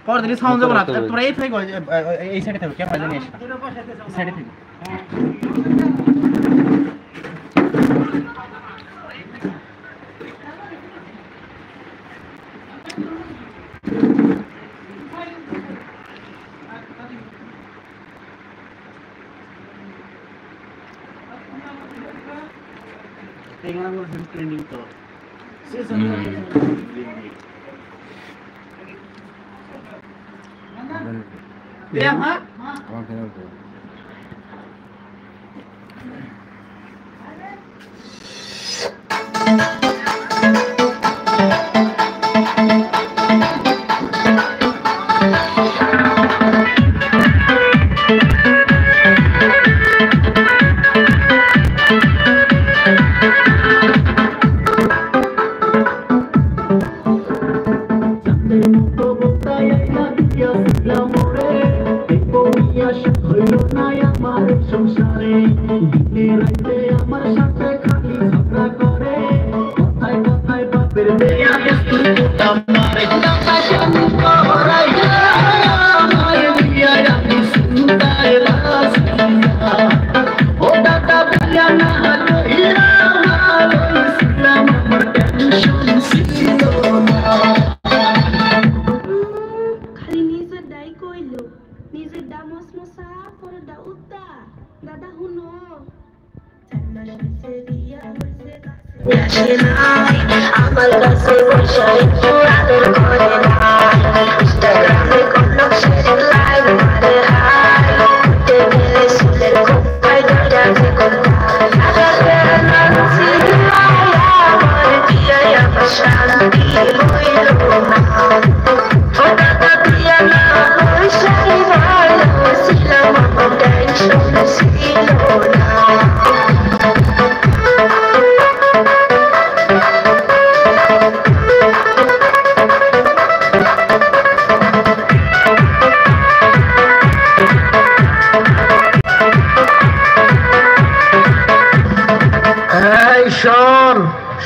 পরদিন সাউন্ড যাবো না তোমরা এই থেকে এই সাইডে থাকো ক্যামেরা জানিয়ে এসে সাইডে থেকে ট্রেন্ডিং তো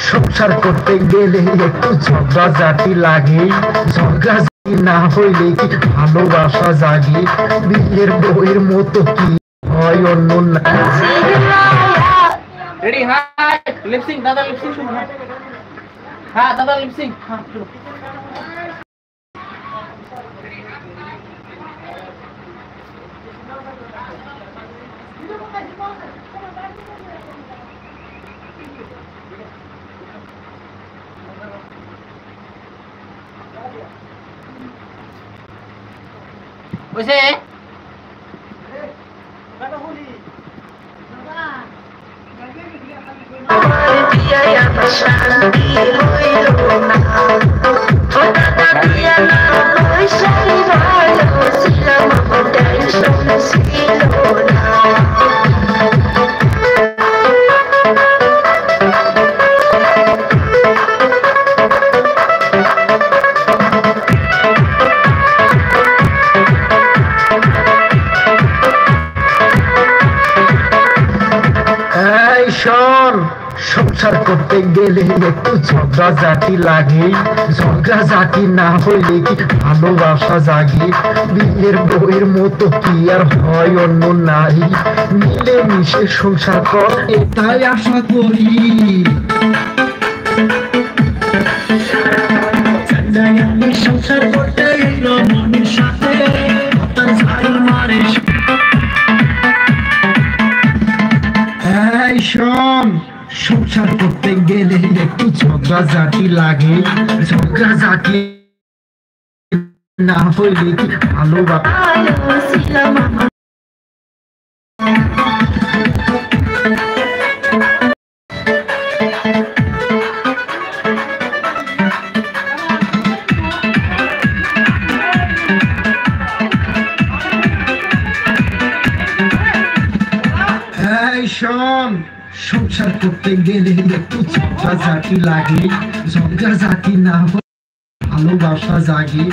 সংসার করতে গেলে একটু ঝগড়াঝাটি লাগে, ঝগড়াঝাটি না হইলে কি ভালোবাসা জাগে? বিলের বউয়ের মতো কি হয় অন্য না? রেডি? হাই লিপসিং দাদা, লিপসিং শুনুন। হ্যাঁ দাদা লিপসিং। হ্যাঁ ওইসে সংসার করতে গেলে একটু ঝগড়াঝাটি লাগে, ঝগড়াঝাটি না হইলে কি ভালোবাসা জাগে? বিলের বউয়ের মতো কি আর হয় অন্য নারী? মিলে মিশে সংসার কর এটাই আশা করি। সংসার করতে এলো মনের সাথে মারে। সংসার করতে গেলে একটু ঝগড়াঝাটি লাগে, ঝগড়াঝাটি না হইলে কি ভালোবাসা? সংসার করতে গেলে একটু ঝগড়াঝাটি লাগে, ঝগড়াঝাটি না হলে ভালোবাসা জাগে।